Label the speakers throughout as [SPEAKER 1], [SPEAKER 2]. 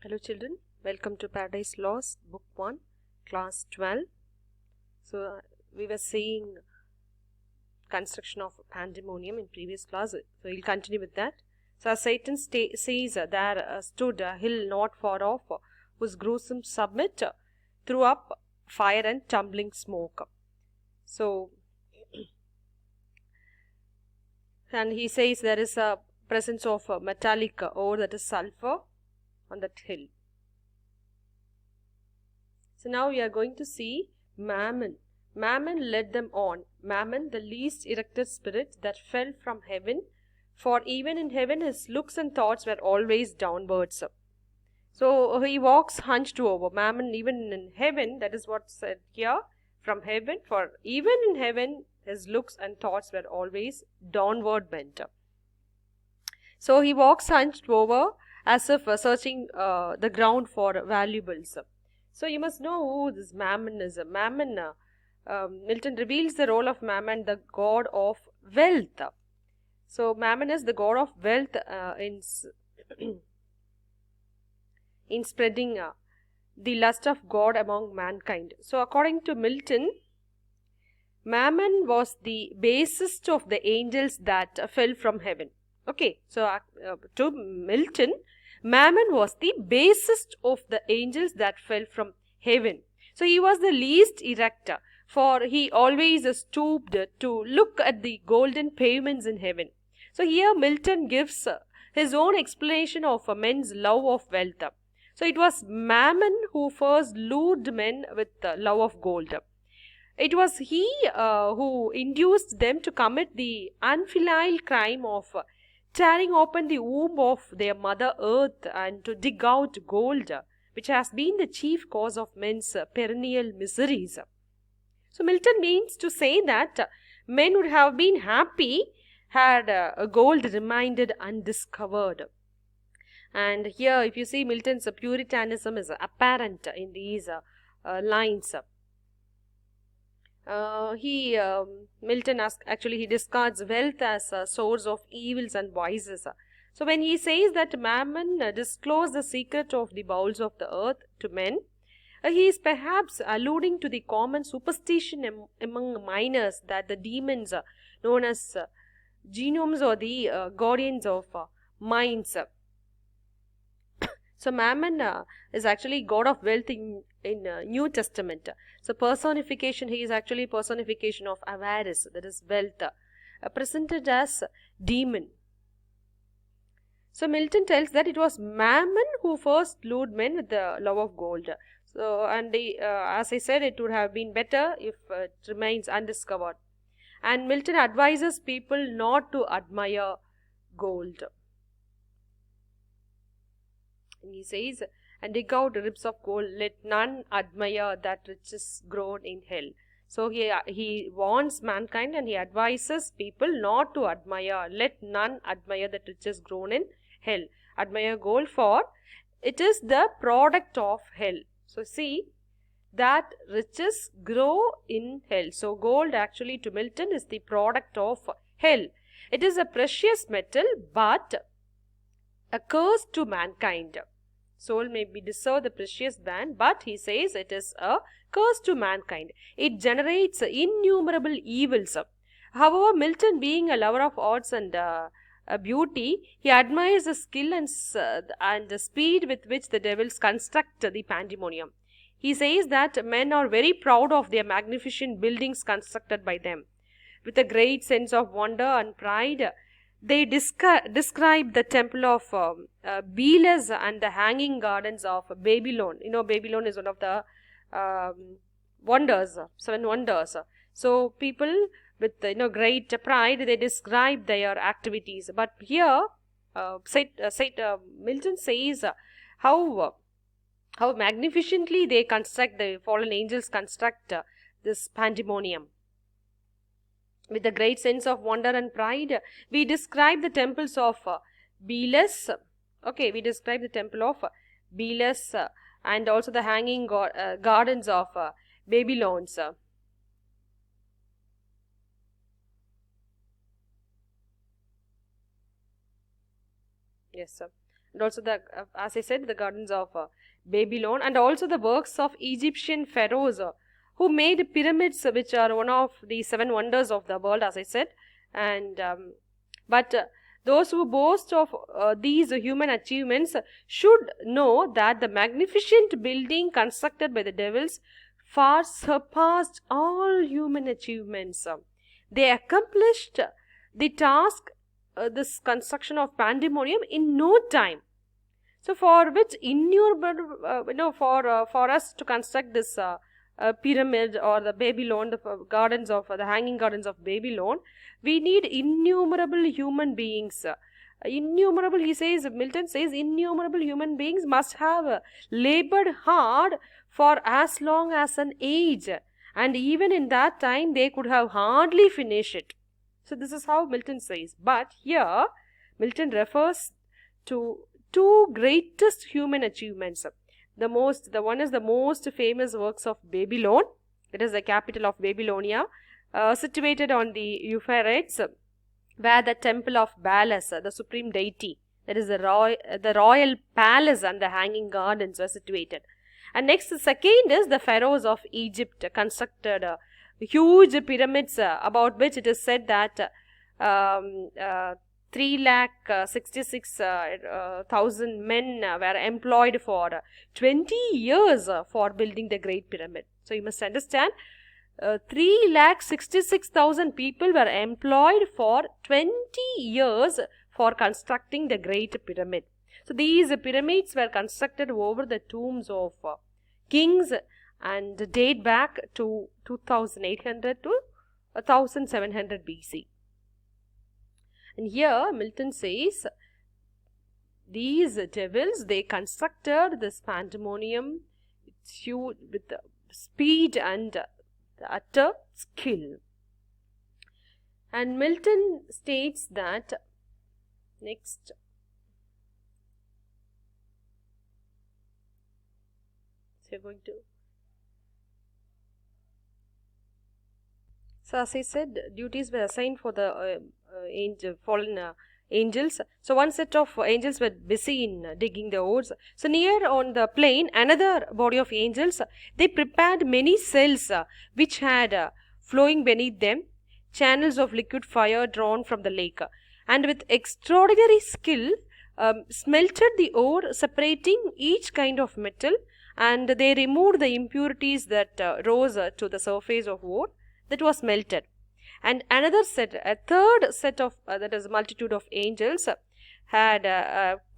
[SPEAKER 1] Hello children, welcome to Paradise Lost, Book 1, Class 12. So we were seeing construction of pandemonium in previous class, so we'll continue with that. So as Satan says, there stood a hill not far off, whose gruesome summit threw up fire and tumbling smoke. So, and he says there is a presence of metallic ore, that is sulfur, on that hill. So now we are going to see Mammon. Mammon led them on. Mammon, the least erected spirit that fell from heaven, for even in heaven his looks and thoughts were always downwards. So he walks hunched over. Mammon, even in heaven, that is what's said here, from heaven, for even in heaven his looks and thoughts were always downward bent. So he walks hunched over as if searching the ground for valuables. So you must know who this Mammon is. Mammon, Milton reveals the role of Mammon, the god of wealth. So Mammon is the god of wealth in spreading the lust of God among mankind. So according to Milton, Mammon was the basest of the angels that fell from heaven. Okay, so to Milton, Mammon was the basest of the angels that fell from heaven. So he was the least erect, for he always stooped to look at the golden pavements in heaven. So here Milton gives his own explanation of men's love of wealth. So it was Mammon who first lured men with the love of gold. It was he who induced them to commit the unfilial crime of tearing open the womb of their mother earth and to dig out gold, which has been the chief cause of men's perennial miseries. So Milton means to say that men would have been happy had gold remained undiscovered. And here if you see, Milton's puritanism is apparent in these lines. Milton actually he discards wealth as a source of evils and vices. So when he says that Mammon disclosed the secret of the bowels of the earth to men, he is perhaps alluding to the common superstition among miners that the demons known as genomes or the guardians of mines. So Mammon is actually god of wealth in New Testament. So personification, he is actually personification of avarice, that is wealth, presented as demon. So Milton tells that it was Mammon who first lured men with the love of gold. So and as I said, it would have been better if it remains undiscovered. And Milton advises people not to admire gold. And he says, and dig out ribs of gold, let none admire that which is grown in hell. So he warns mankind and he advises people not to admire, let none admire that which is grown in hell. Admire gold, for it is the product of hell. So see, that riches grow in hell. So gold actually to Milton is the product of hell. It is a precious metal, but a curse to mankind. Soul may be deserve the precious band, but he says it is a curse to mankind. It generates innumerable evils. However, Milton, being a lover of arts and beauty, he admires the skill and the speed with which the devils construct the pandemonium. He says that men are very proud of their magnificent buildings constructed by them. With a great sense of wonder and pride, they describe the temple of Belus and the hanging gardens of Babylon. You know, Babylon is one of the wonders, 7 wonders. So people with great pride, they describe their activities. But here, Milton says how magnificently they construct, the fallen angels construct this pandemonium. With a great sense of wonder and pride, we describe the temples of Belus. Okay, we describe the temple of Belus and also the hanging gardens of Babylons. Yes, sir. and also the, as I said, the gardens of Babylon, and also the works of Egyptian pharaohs who made pyramids, which are one of the 7 wonders of the world, as I said. And but those who boast of these human achievements should know that the magnificent building constructed by the devils far surpassed all human achievements. They accomplished the task, this construction of pandemonium, in no time. So for which innumerable, for us to construct this pyramid or the Babylon, the gardens of the hanging gardens of Babylon, we need innumerable human beings. Innumerable, he says, Milton says, innumerable human beings must have labored hard for as long as an age, and even in that time they could have hardly finished it. So this is how Milton says. But here Milton refers to 2 greatest human achievements. The one is the most famous works of Babylon, that is the capital of Babylonia, situated on the Euphrates, where the temple of Balas, the supreme deity, that is the royal palace and the hanging gardens were situated. And next, the second is the pharaohs of Egypt constructed huge pyramids, about which it is said that 366,000 men were employed for 20 years for building the Great Pyramid. So you must understand, 366,000 people were employed for 20 years for constructing the Great Pyramid. So these pyramids were constructed over the tombs of kings and date back to 2800 to 1700 BC. And here Milton says, these devils, they constructed this pandemonium with speed and utter skill. And Milton states that, next, so you're going to, so as I said, duties were assigned for the fallen angels. So one set of angels were busy in digging the oars. So near on the plain, another body of angels, they prepared many cells which had flowing beneath them channels of liquid fire drawn from the lake, and with extraordinary skill smelted the ore, separating each kind of metal, and they removed the impurities that rose to the surface of ore that was melted. And another set, a third set of, that is multitude of angels, had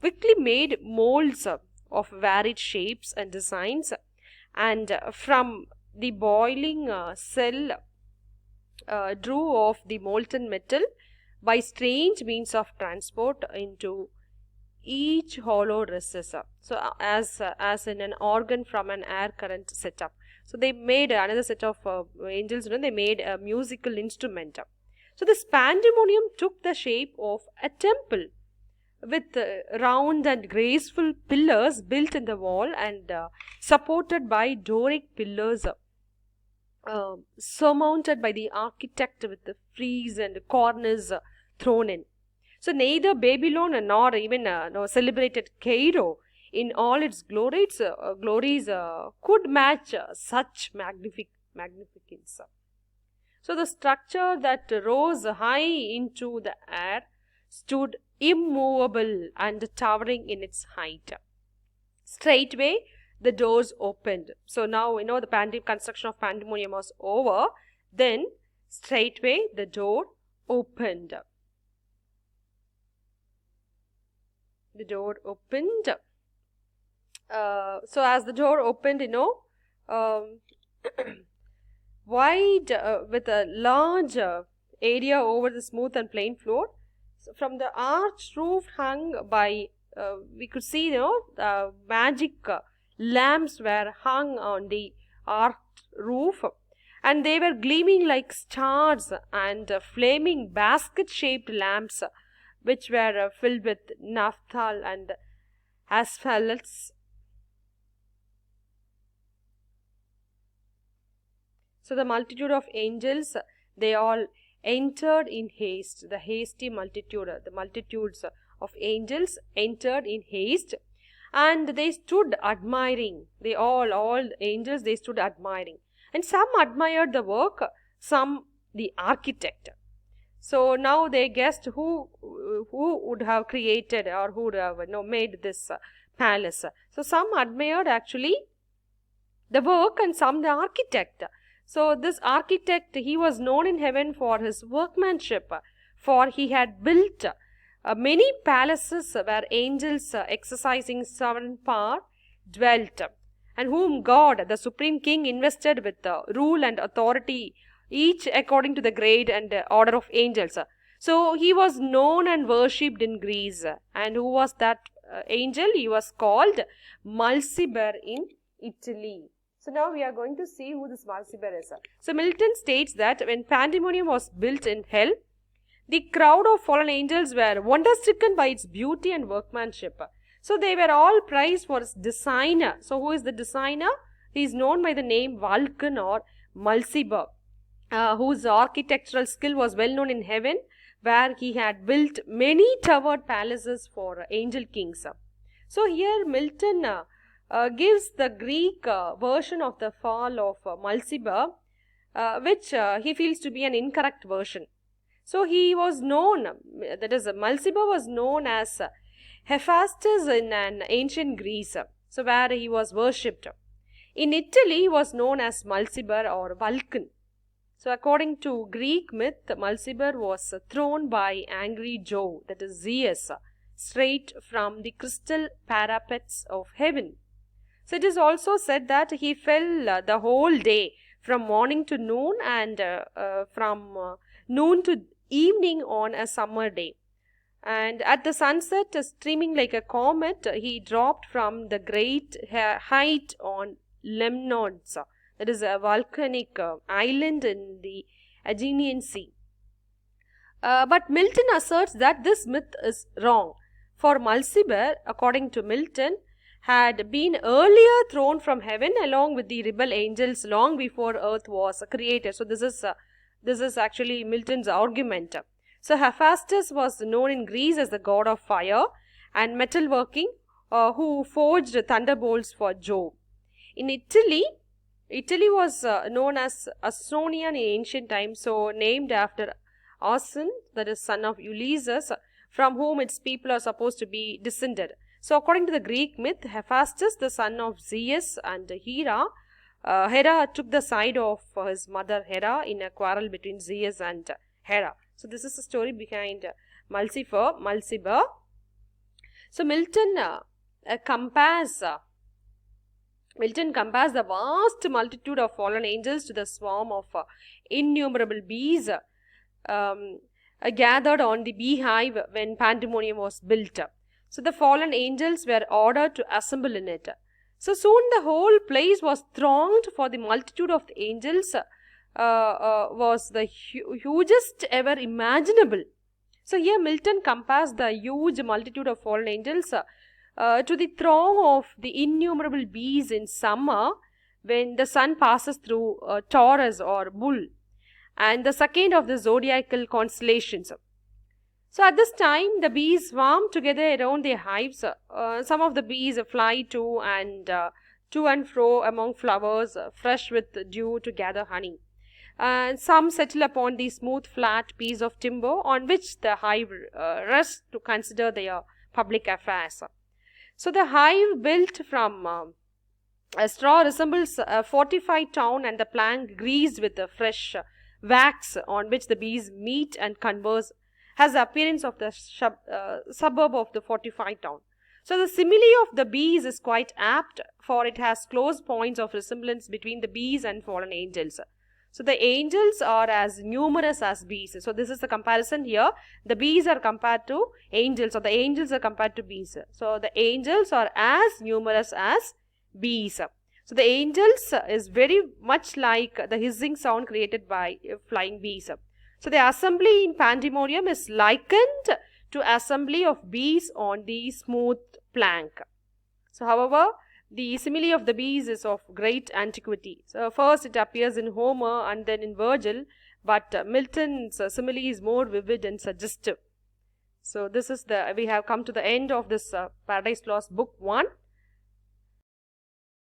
[SPEAKER 1] quickly made molds of varied shapes and designs, and from the boiling cell drew off the molten metal by strange means of transport into each hollow recess. So as in an organ from an air current setup. So they made another set of angels, they made a musical instrument. So this pandemonium took the shape of a temple with round and graceful pillars built in the wall and supported by Doric pillars surmounted by the architect with the frieze and cornice thrown in. So neither Babylon nor even celebrated Cairo in all its glories could match such magnificence. So the structure that rose high into the air stood immovable and towering in its height. Straightway the doors opened. So now the construction of pandemonium was over. Then straightway the door opened. The door opened. So as the door opened, wide with a large area over the smooth and plain floor. So from the arched roof hung by, we could see, magic lamps were hung on the arched roof, and they were gleaming like stars, and flaming basket-shaped lamps, which were filled with naphtha and asphaltes. So the multitude of angels, they all entered in haste, the hasty multitude, the multitudes of angels entered in haste, and they stood admiring. All the angels, they stood admiring. And some admired the work, some the architect. So now they guessed who would have created or who would have made this palace. So some admired actually the work and some the architect. So this architect, he was known in heaven for his workmanship, for he had built many palaces where angels exercising sovereign power dwelt, and whom God, the Supreme King, invested with rule and authority, each according to the grade and order of angels. So he was known and worshipped in Greece. And who was that angel? He was called Mulciber in Italy. So now we are going to see who this Mulciber is. So Milton states that when pandemonium was built in hell, the crowd of fallen angels were wonder-stricken by its beauty and workmanship. So they were all praised for its designer. So who is the designer? He is known by the name Vulcan or Mulciber, whose architectural skill was well known in heaven, where he had built many towered palaces for angel kings. So here Milton gives the Greek version of the fall of Mulciber, which he feels to be an incorrect version. So he was known, that is, Mulciber was known as Hephaestus in an ancient Greece, so where he was worshipped. In Italy, he was known as Mulciber or Vulcan. So according to Greek myth, Mulciber was thrown by angry Jove, that is Zeus, straight from the crystal parapets of heaven. So it is also said that he fell the whole day, from morning to noon, and from noon to evening on a summer day. And at the sunset, streaming like a comet, he dropped from the great height on Lemnos, that is a volcanic island in the Aegean Sea. But Milton asserts that this myth is wrong, for Mulciber, according to Milton, had been earlier thrown from heaven along with the rebel angels long before earth was created. So this is actually Milton's argument. So Hephaestus was known in Greece as the god of fire and metalworking, who forged thunderbolts for Jove. In Italy was known as Ausonia in ancient times, so named after Auson, that is son of Ulysses, from whom its people are supposed to be descended. So according to the Greek myth, Hephaestus, the son of Zeus and Hera, took the side of his mother Hera in a quarrel between Zeus and Hera. So this is the story behind Mulciber. So Milton compares the vast multitude of fallen angels to the swarm of innumerable bees gathered on the beehive when pandemonium was built. So the fallen angels were ordered to assemble in it. So soon the whole place was thronged, for the multitude of the angels was the hugest ever imaginable. So here Milton compares the huge multitude of fallen angels to the throng of the innumerable bees in summer when the sun passes through Taurus or Bull, and the second of the zodiacal constellations. So at this time, the bees swarm together around their hives. Some of the bees fly to and fro among flowers, fresh with dew, to gather honey. And some settle upon the smooth, flat piece of timber on which the hive rests to consider their public affairs. So the hive built from straw resembles a fortified town, and the plank greased with fresh wax on which the bees meet and converse has the appearance of the suburb of the fortified town. So the simile of the bees is quite apt, for it has close points of resemblance between the bees and fallen angels. So the angels are as numerous as bees. So this is the comparison here. The bees are compared to angels, or the angels are compared to bees. So the angels are as numerous as bees. So the angels is very much like the hissing sound created by flying bees. So the assembly in pandemonium is likened to assembly of bees on the smooth plank. So however, the simile of the bees is of great antiquity. So first it appears in Homer and then in Virgil, but Milton's simile is more vivid and suggestive. So this is we have come to the end of this Paradise Lost book 1.